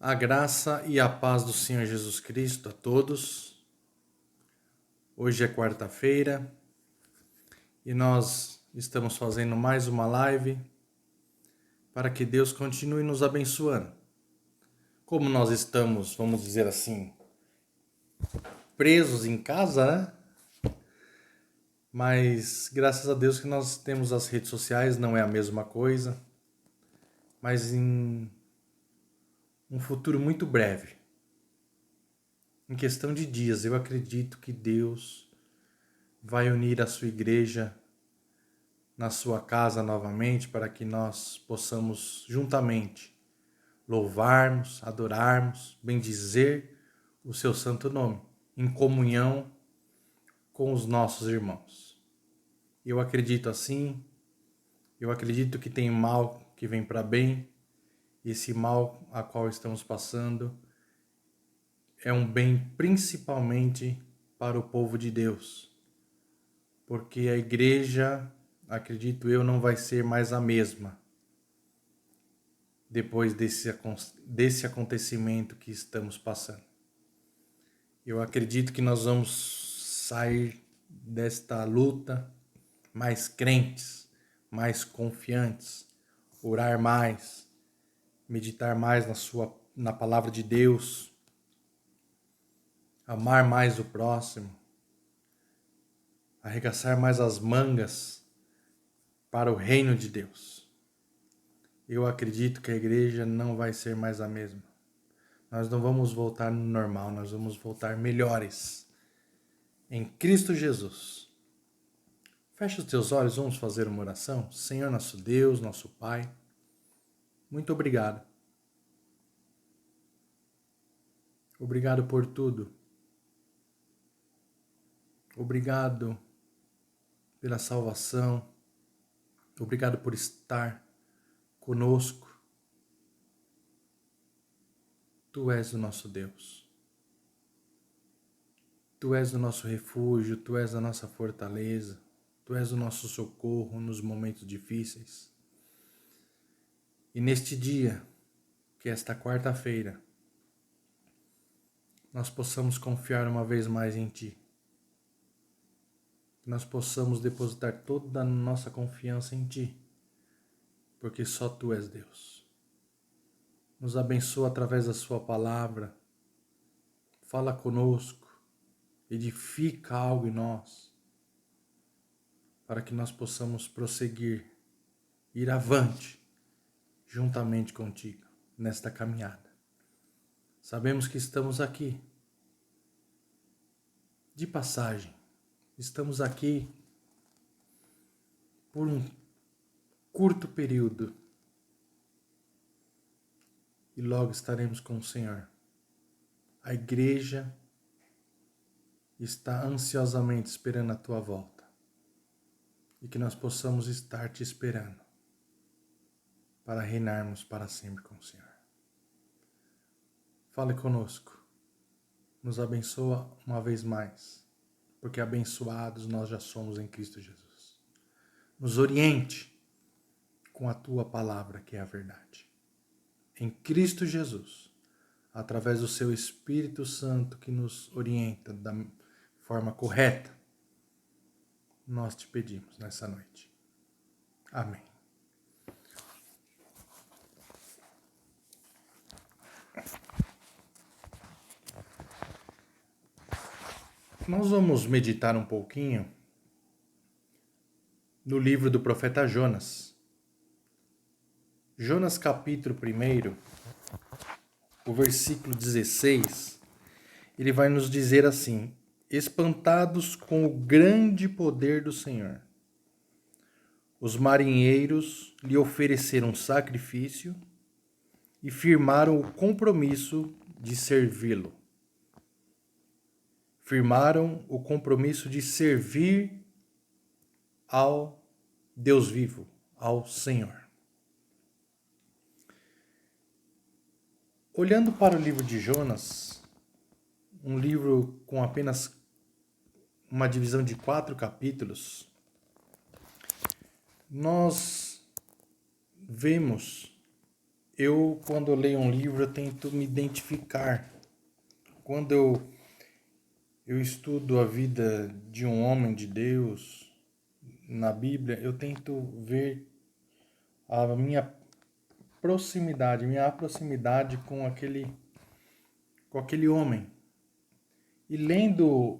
A graça e a paz do Senhor Jesus Cristo a todos. Hoje é quarta-feira e nós estamos fazendo mais uma live para que Deus continue nos abençoando. Como nós estamos, vamos dizer assim, presos em casa, né? Mas graças a Deus que nós temos as redes sociais, não é a mesma coisa, mas em um futuro muito breve, em questão de dias, eu acredito que Deus vai unir a sua igreja na sua casa novamente para que nós possamos juntamente louvarmos, adorarmos, bendizer o seu santo nome, em comunhão com os nossos irmãos. Eu acredito assim, eu acredito que tem mal que vem para bem, e esse mal a qual estamos passando é um bem principalmente para o povo de Deus, porque a igreja, acredito eu, não vai ser mais a mesma depois desse acontecimento que estamos passando. Eu acredito que nós vamos sair desta luta mais crentes, mais confiantes, orar mais, meditar mais na palavra de Deus, amar mais o próximo, arregaçar mais as mangas para o reino de Deus. Eu acredito que a igreja não vai ser mais a mesma. Nós não vamos voltar no normal, nós vamos voltar melhores. Em Cristo Jesus. Feche os teus olhos, vamos fazer uma oração. Senhor nosso Deus, nosso Pai, muito obrigado. Obrigado por tudo. Obrigado pela salvação. Obrigado por estar conosco. Tu és o nosso Deus. Tu és o nosso refúgio, Tu és a nossa fortaleza, Tu és o nosso socorro nos momentos difíceis. E neste dia, que é esta quarta-feira, nós possamos confiar uma vez mais em Ti. Que nós possamos depositar toda a nossa confiança em Ti, porque só Tu és Deus. Nos abençoa através da Sua palavra, fala conosco, edifica algo em nós, para que nós possamos prosseguir, ir avante, juntamente contigo, nesta caminhada. Sabemos que estamos aqui, de passagem, estamos aqui por um curto período e logo estaremos com o Senhor. A igreja está ansiosamente esperando a Tua volta e que nós possamos estar Te esperando para reinarmos para sempre com o Senhor. Fale conosco, nos abençoa uma vez mais, porque abençoados nós já somos em Cristo Jesus. Nos oriente com a Tua palavra, que é a verdade. Em Cristo Jesus, através do Seu Espírito Santo que nos orienta da forma correta, nós Te pedimos nessa noite. Amém. Nós vamos meditar um pouquinho no livro do profeta Jonas. Jonas capítulo 1, o versículo 16, ele vai nos dizer assim: espantados com o grande poder do Senhor, os marinheiros lhe ofereceram sacrifício e firmaram o compromisso de servi-lo. Firmaram o compromisso de servir ao Deus vivo, ao Senhor. Olhando para o livro de Jonas, um livro com apenas uma divisão de 4 capítulos, nós vemos quando eu leio um livro, eu tento me identificar. Quando eu estudo a vida de um homem de Deus na Bíblia, eu tento ver a minha proximidade com aquele homem. E lendo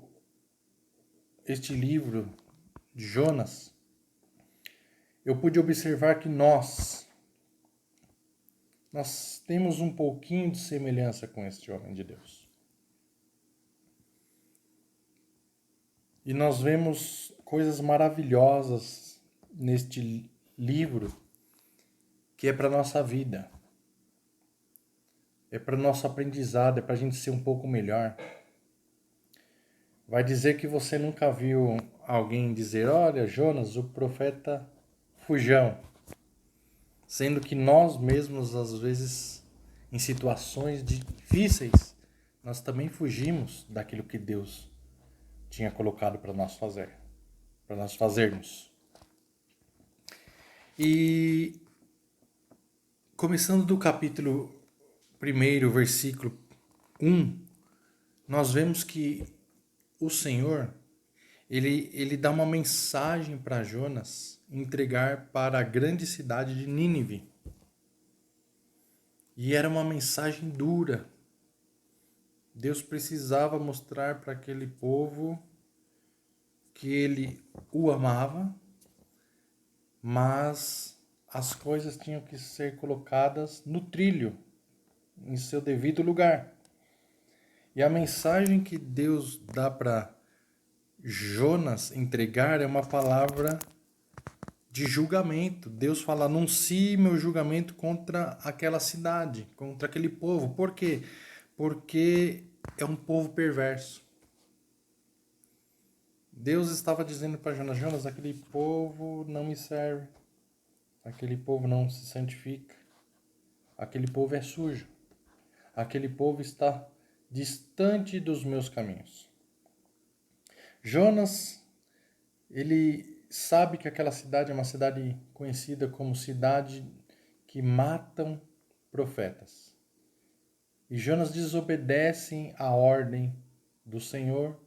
este livro de Jonas, eu pude observar que nós temos um pouquinho de semelhança com este homem de Deus. E nós vemos coisas maravilhosas neste livro que é para a nossa vida. É para o nosso aprendizado, é para a gente ser um pouco melhor. Vai dizer que você nunca viu alguém dizer: olha, Jonas, o profeta fujão. Sendo que nós mesmos, às vezes, em situações difíceis, nós também fugimos daquilo que Deus tinha colocado para nós fazermos. E começando do capítulo 1, versículo 1, nós vemos que o Senhor, ele dá uma mensagem para Jonas entregar para a grande cidade de Nínive. E era uma mensagem dura. Deus precisava mostrar para aquele povo que ele o amava, mas as coisas tinham que ser colocadas no trilho, em seu devido lugar. E a mensagem que Deus dá para Jonas entregar é uma palavra de julgamento. Deus fala: anuncie meu julgamento contra aquela cidade, contra aquele povo. Por quê? Porque é um povo perverso. Deus estava dizendo para Jonas: Jonas, aquele povo não me serve. Aquele povo não se santifica. Aquele povo é sujo. Aquele povo está distante dos meus caminhos. Jonas, ele sabe que aquela cidade é uma cidade conhecida como cidade que matam profetas. E Jonas desobedece a ordem do Senhor.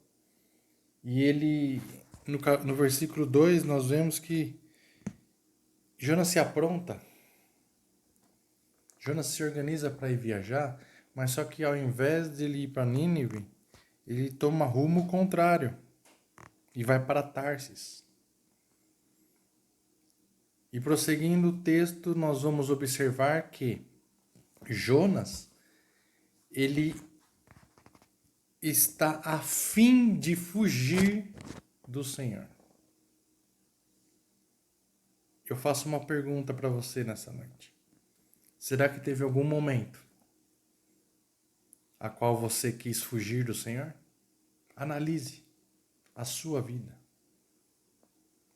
E ele, no versículo 2, nós vemos que Jonas se apronta. Jonas se organiza para ir viajar, mas só que ao invés de ele ir para Nínive, ele toma rumo contrário e vai para Tarsis. E prosseguindo o texto, nós vamos observar que Jonas, ele está a fim de fugir do Senhor. Eu faço uma pergunta para você nessa noite. Será que teve algum momento a qual você quis fugir do Senhor? Analise a sua vida.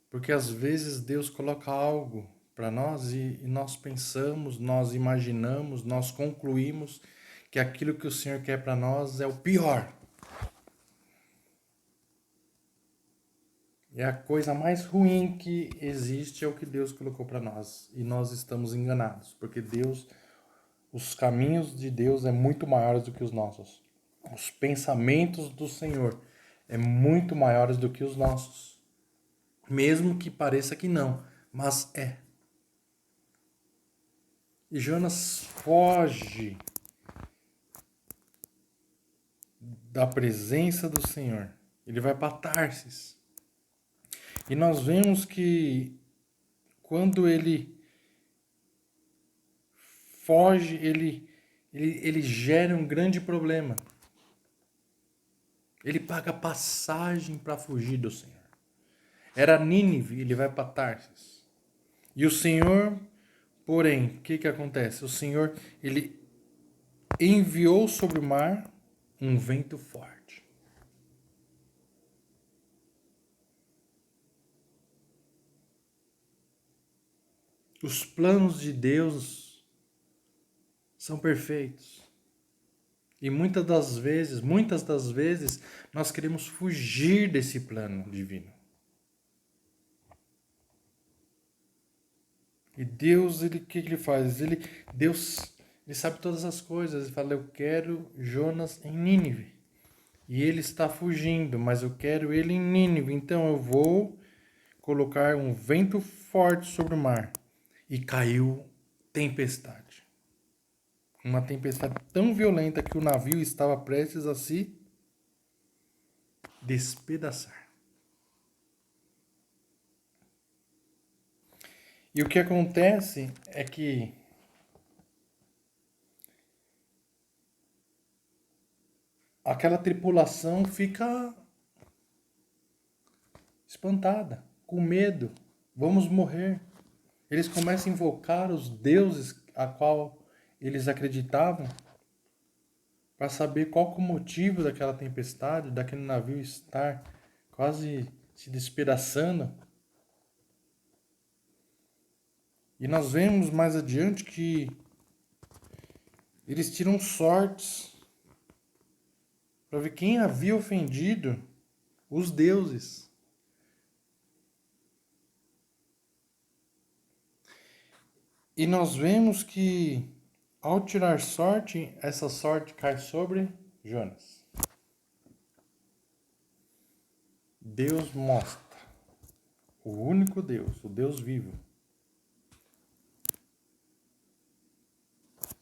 Porque às vezes Deus coloca algo para nós e nós pensamos, nós imaginamos, nós concluímos que aquilo que o Senhor quer para nós é o pior. É a coisa mais ruim que existe, é o que Deus colocou para nós. E nós estamos enganados, porque os caminhos de Deus é muito maiores do que os nossos. Os pensamentos do Senhor é muito maiores do que os nossos. Mesmo que pareça que não, mas é. E Jonas foge da presença do Senhor. Ele vai para Tarsis. E nós vemos que quando ele foge, ele gera um grande problema. Ele paga passagem para fugir do Senhor. Era Nínive, ele vai para Tarsis. E o Senhor, porém, o que acontece? O Senhor, ele enviou sobre o mar um vento forte. Os planos de Deus são perfeitos. E muitas das vezes, nós queremos fugir desse plano divino. E Deus, o que ele faz? Deus, ele sabe todas as coisas. Ele fala, eu quero Jonas em Nínive. E ele está fugindo, mas eu quero ele em Nínive. Então eu vou colocar um vento forte sobre o mar. E caiu tempestade. Uma tempestade tão violenta que o navio estava prestes a se despedaçar. E o que acontece é que aquela tripulação fica espantada, com medo. Vamos morrer. Eles começam a invocar os deuses a qual eles acreditavam para saber qual que é o motivo daquela tempestade, daquele navio estar quase se despedaçando. E nós vemos mais adiante que eles tiram sortes para ver quem havia ofendido os deuses. E nós vemos que ao tirar sorte, essa sorte cai sobre Jonas. Deus mostra o único Deus, o Deus vivo,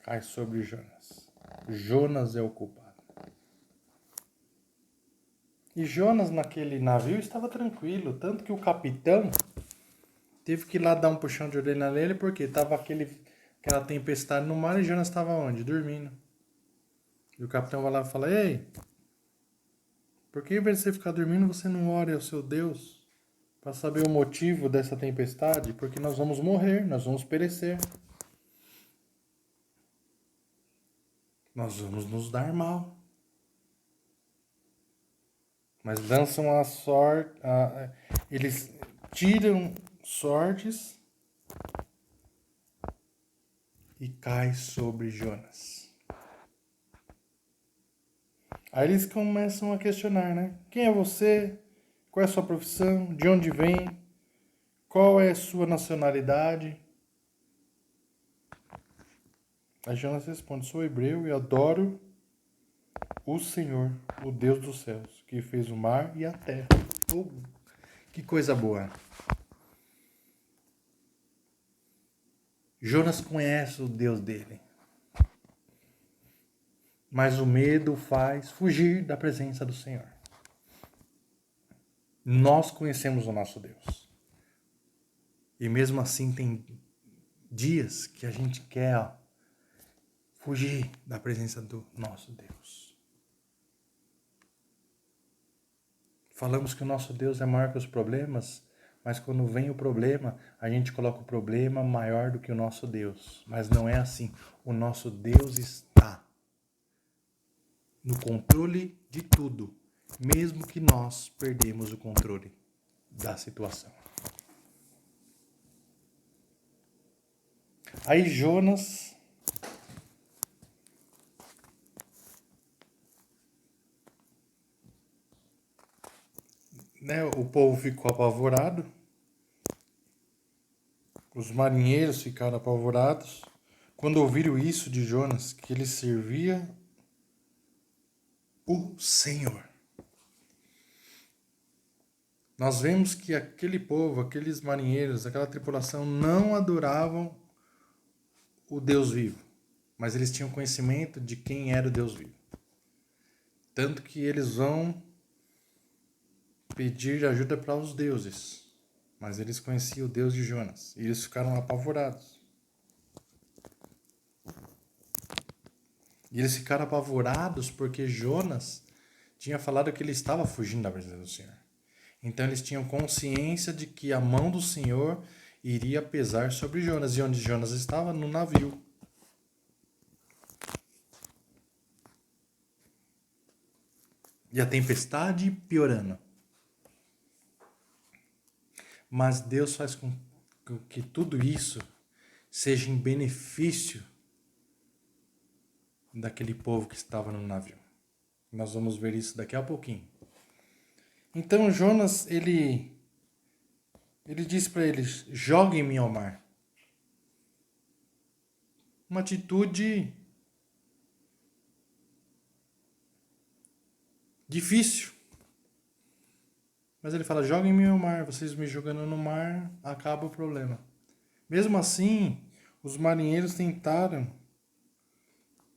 cai sobre Jonas. Jonas é o culpado. E Jonas naquele navio estava tranquilo, tanto que o capitão teve que ir lá dar um puxão de orelha nele, porque estava aquela tempestade no mar e Jonas estava onde? Dormindo. E o capitão vai lá e fala, ei, por que em vez de você ficar dormindo, você não ora ao seu Deus para saber o motivo dessa tempestade? Porque nós vamos morrer, nós vamos perecer. Nós vamos nos dar mal. Mas lançam a sorte, eles tiram sortes e cai sobre Jonas. Aí eles começam a questionar, né? Quem é você? Qual é a sua profissão? De onde vem? Qual é a sua nacionalidade? Aí Jonas responde, sou hebreu e adoro o Senhor, o Deus dos céus, que fez o mar e a terra. Oh, que coisa boa. Jonas conhece o Deus dele. Mas o medo faz fugir da presença do Senhor. Nós conhecemos o nosso Deus. E mesmo assim tem dias que a gente quer fugir da presença do nosso Deus. Falamos que o nosso Deus é maior que os problemas, mas quando vem o problema, a gente coloca o problema maior do que o nosso Deus. Mas não é assim. O nosso Deus está no controle de tudo, mesmo que nós perdemos o controle da situação. Aí Jonas o povo ficou apavorado, os marinheiros ficaram apavorados quando ouviram isso de Jonas, que ele servia o Senhor. Nós vemos que aquele povo, aqueles marinheiros, aquela tripulação não adoravam o Deus vivo, mas eles tinham conhecimento de quem era o Deus vivo. Tanto que eles vão pedir ajuda para os deuses, mas eles conheciam o Deus de Jonas e eles ficaram apavorados. E eles ficaram apavorados porque Jonas tinha falado que ele estava fugindo da presença do Senhor. Então eles tinham consciência de que a mão do Senhor iria pesar sobre Jonas. E onde Jonas estava? No navio. E a tempestade piorando. Mas Deus faz com que tudo isso seja em benefício daquele povo que estava no navio. Nós vamos ver isso daqui a pouquinho. Então Jonas, ele disse para eles, joguem-me ao mar. uma atitude difícil. Mas ele fala, joguem-me no mar, vocês me jogando no mar, acaba o problema. Mesmo assim, os marinheiros tentaram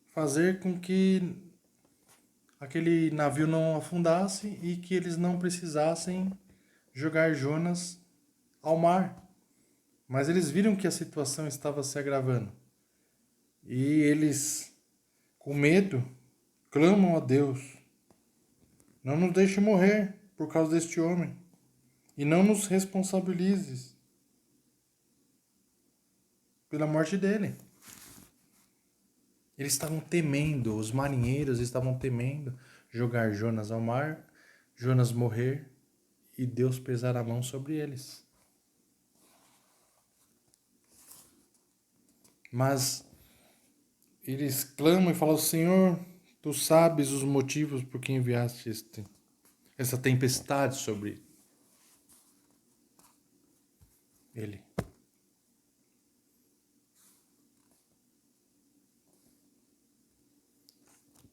fazer com que aquele navio não afundasse e que eles não precisassem jogar Jonas ao mar. Mas eles viram que a situação estava se agravando. E eles, com medo, clamam a Deus. Não nos deixe morrer por causa deste homem. E não nos responsabilizes pela morte dele. Eles estavam temendo, os marinheiros estavam temendo jogar Jonas ao mar, Jonas morrer e Deus pesar a mão sobre eles. Mas eles clamam e falam, Senhor, tu sabes os motivos por que enviaste essa tempestade sobre ele.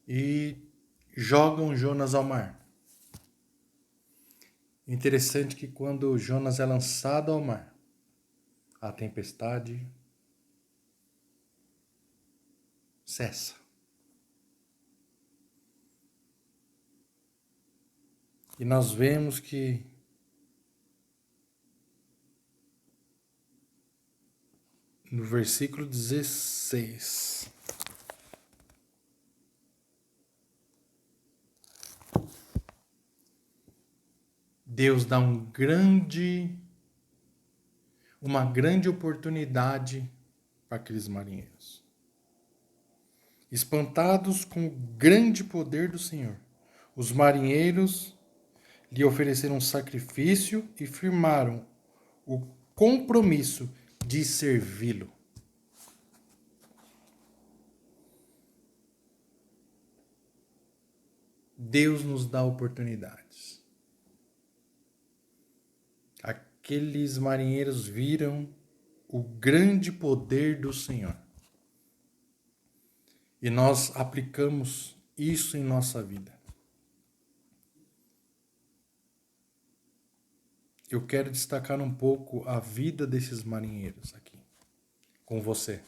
E jogam Jonas ao mar. Interessante que quando Jonas é lançado ao mar, a tempestade cessa. E nós vemos que no versículo 16, Deus dá uma grande oportunidade para aqueles marinheiros. Espantados com o grande poder do Senhor, os marinheiros lhe ofereceram um sacrifício e firmaram o compromisso de servi-lo. Deus nos dá oportunidades. Aqueles marinheiros viram o grande poder do Senhor. E nós aplicamos isso em nossa vida. Eu quero destacar um pouco a vida desses marinheiros aqui, com você.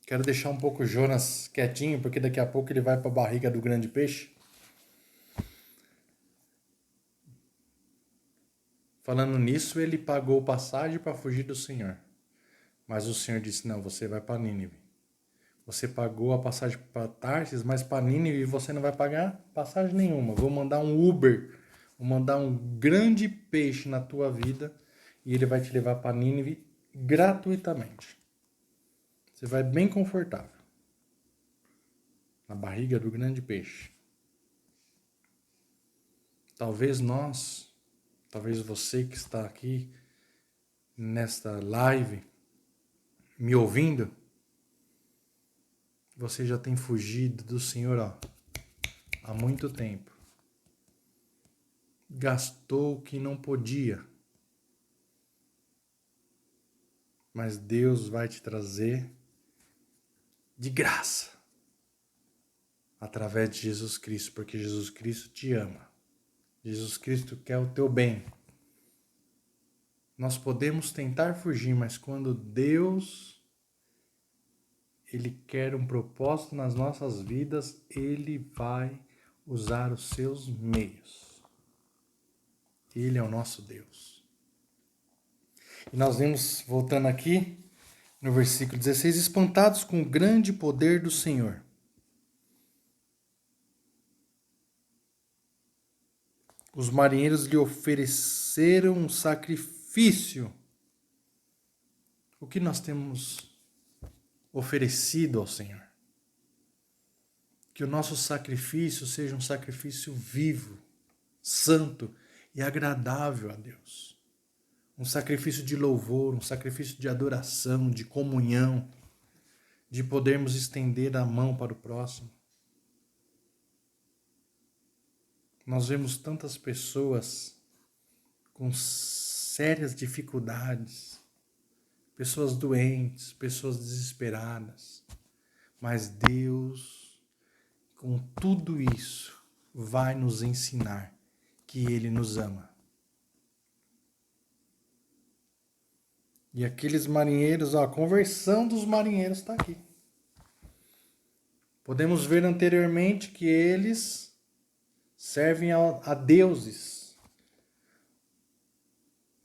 Quero deixar um pouco o Jonas quietinho, porque daqui a pouco ele vai para a barriga do grande peixe. Falando nisso, ele pagou passagem para fugir do Senhor. Mas o Senhor disse, não, você vai para Nínive. Você pagou a passagem para Tarsis, mas para Nínive você não vai pagar passagem nenhuma. Vou mandar um Uber, vou mandar um grande peixe na tua vida e ele vai te levar para Nínive gratuitamente. Você vai bem confortável. Na barriga do grande peixe. Talvez você que está aqui nesta live, me ouvindo, você já tem fugido do Senhor há muito tempo. Gastou o que não podia. Mas Deus vai te trazer de graça. Através de Jesus Cristo, porque Jesus Cristo te ama. Jesus Cristo quer o teu bem. Nós podemos tentar fugir, mas quando Deus, Ele quer um propósito nas nossas vidas, Ele vai usar os seus meios. Ele é o nosso Deus. E nós vemos, voltando aqui, no versículo 16, espantados com o grande poder do Senhor. Os marinheiros lhe ofereceram um sacrifício. O que nós temos oferecido ao Senhor? Que o nosso sacrifício seja um sacrifício vivo, santo e agradável a Deus. Um sacrifício de louvor, um sacrifício de adoração, de comunhão, de podermos estender a mão para o próximo. Nós vemos tantas pessoas com sérias dificuldades, pessoas doentes, pessoas desesperadas. Mas Deus, com tudo isso, vai nos ensinar que Ele nos ama. E aqueles marinheiros, a conversão dos marinheiros está aqui. Podemos ver anteriormente que eles servem a deuses.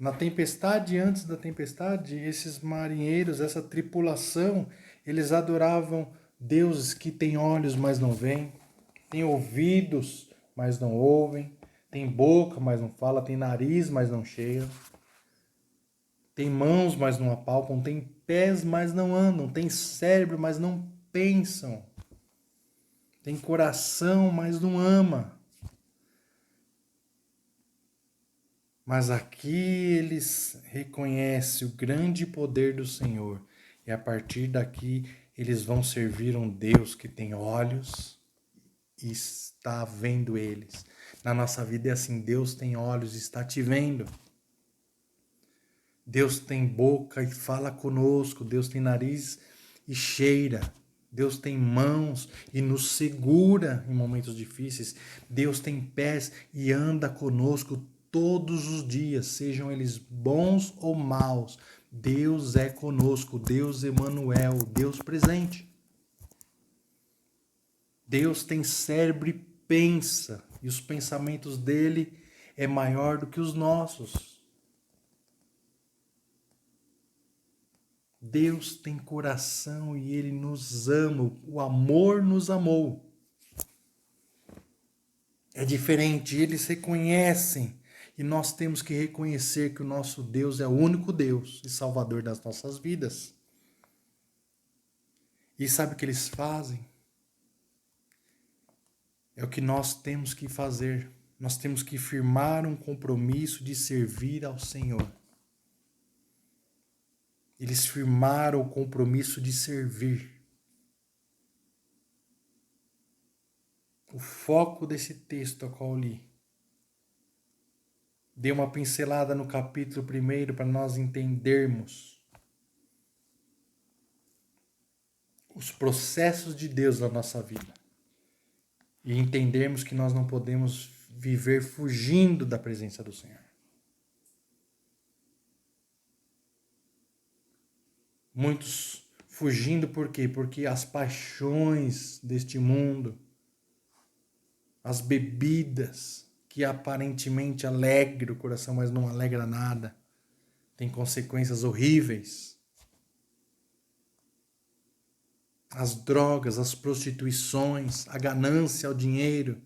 Na tempestade, antes da tempestade, esses marinheiros, essa tripulação, eles adoravam deuses que têm olhos, mas não veem, têm ouvidos, mas não ouvem, têm boca, mas não fala, têm nariz, mas não cheira, têm mãos, mas não apalpam, têm pés, mas não andam, têm cérebro, mas não pensam, têm coração, mas não ama. Mas aqui eles reconhecem o grande poder do Senhor. E a partir daqui eles vão servir um Deus que tem olhos e está vendo eles. Na nossa vida é assim, Deus tem olhos e está te vendo. Deus tem boca e fala conosco. Deus tem nariz e cheira. Deus tem mãos e nos segura em momentos difíceis. Deus tem pés e anda conosco todos os dias, sejam eles bons ou maus. Deus é conosco, Deus Emanuel, Deus presente. Deus tem cérebro e pensa, e os pensamentos dele é maior do que os nossos. Deus tem coração e Ele nos ama, o amor nos amou. É diferente, eles reconhecem e nós temos que reconhecer que o nosso Deus é o único Deus e Salvador das nossas vidas. E sabe o que eles fazem? É o que nós temos que fazer. Nós temos que firmar um compromisso de servir ao Senhor. Eles firmaram o compromisso de servir. O foco desse texto a qual eu li. Dei uma pincelada no capítulo 1 para nós entendermos os processos de Deus na nossa vida. E entendermos que nós não podemos viver fugindo da presença do Senhor. Muitos fugindo por quê? Porque as paixões deste mundo, as bebidas que aparentemente alegram o coração, mas não alegra nada, tem consequências horríveis. As drogas, as prostituições, a ganância ao dinheiro.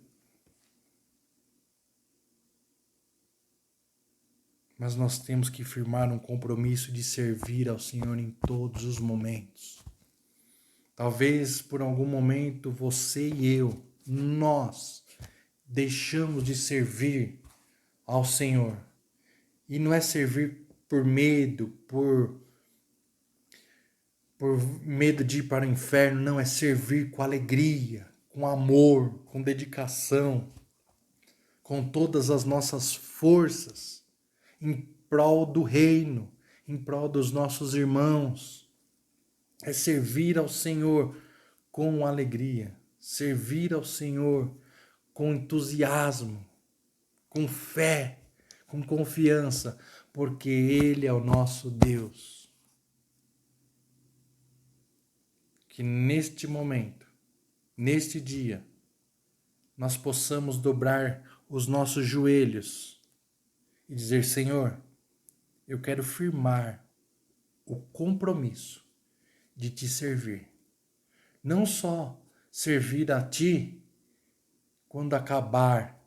Mas nós temos que firmar um compromisso de servir ao Senhor em todos os momentos. Talvez por algum momento você e eu, nós, deixamos de servir ao Senhor. E não é servir por medo, por medo de ir para o inferno, não, é servir com alegria, com amor, com dedicação, com todas as nossas forças, em prol do reino, em prol dos nossos irmãos. É servir ao Senhor com alegria, servir ao Senhor com entusiasmo, com fé, com confiança, porque Ele é o nosso Deus. Que neste momento, neste dia, nós possamos dobrar os nossos joelhos e dizer: Senhor, eu quero firmar o compromisso de te servir. Não só servir a ti quando acabar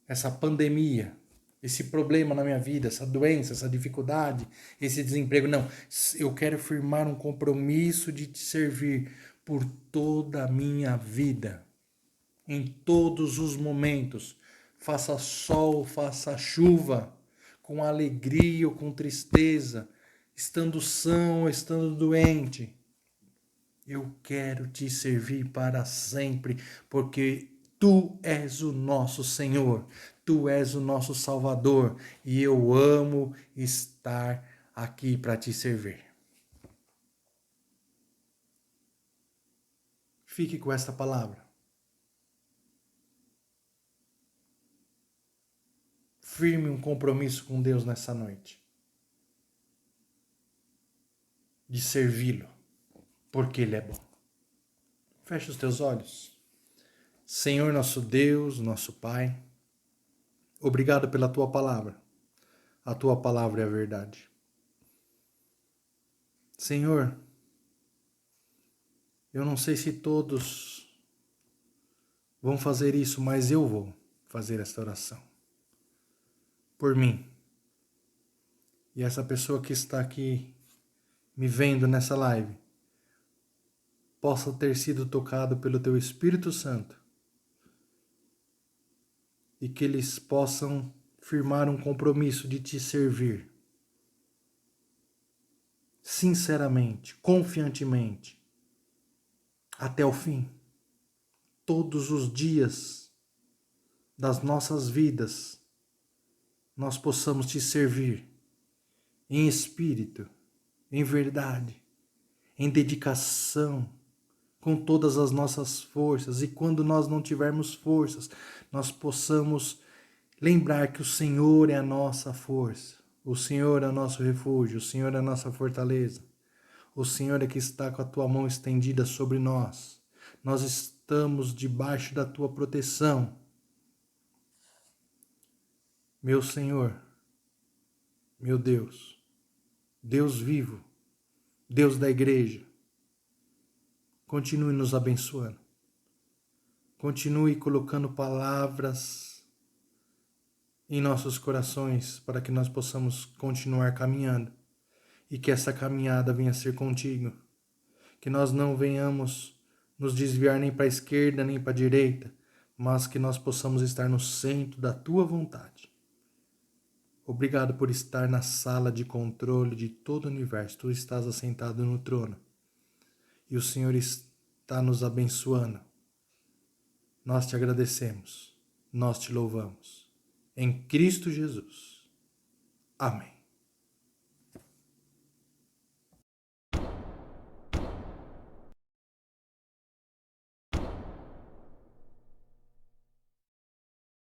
essa pandemia, esse problema na minha vida, essa doença, essa dificuldade, esse desemprego. Não, eu quero firmar um compromisso de te servir por toda a minha vida, em todos os momentos, faça sol, faça chuva, com alegria ou com tristeza, estando são ou estando doente. Eu quero te servir para sempre, porque Tu és o nosso Senhor, Tu és o nosso Salvador, e eu amo estar aqui para te servir. Fique com esta palavra. Firme um compromisso com Deus nessa noite. De servi-lo, porque Ele é bom. Feche os teus olhos. Senhor, nosso Deus, nosso Pai, obrigado pela Tua palavra. A Tua palavra é a verdade. Senhor, eu não sei se todos vão fazer isso, mas eu vou fazer esta oração. Por mim. E essa pessoa que está aqui me vendo nessa live possa ter sido tocado pelo Teu Espírito Santo e que eles possam firmar um compromisso de Te servir sinceramente, confiantemente, até o fim. Todos os dias das nossas vidas nós possamos Te servir em espírito, em verdade, em dedicação, com todas as nossas forças, e quando nós não tivermos forças, nós possamos lembrar que o Senhor é a nossa força, o Senhor é o nosso refúgio, o Senhor é a nossa fortaleza, o Senhor é que está com a Tua mão estendida sobre nós. Nós estamos debaixo da Tua proteção. Meu Senhor, meu Deus, Deus vivo, Deus da igreja, continue nos abençoando. Continue colocando palavras em nossos corações para que nós possamos continuar caminhando e que essa caminhada venha a ser contigo. Que nós não venhamos nos desviar nem para a esquerda nem para a direita, mas que nós possamos estar no centro da Tua vontade. Obrigado por estar na sala de controle de todo o universo. Tu estás assentado no trono e o Senhor está nos abençoando. Nós Te agradecemos, nós Te louvamos. Em Cristo Jesus. Amém.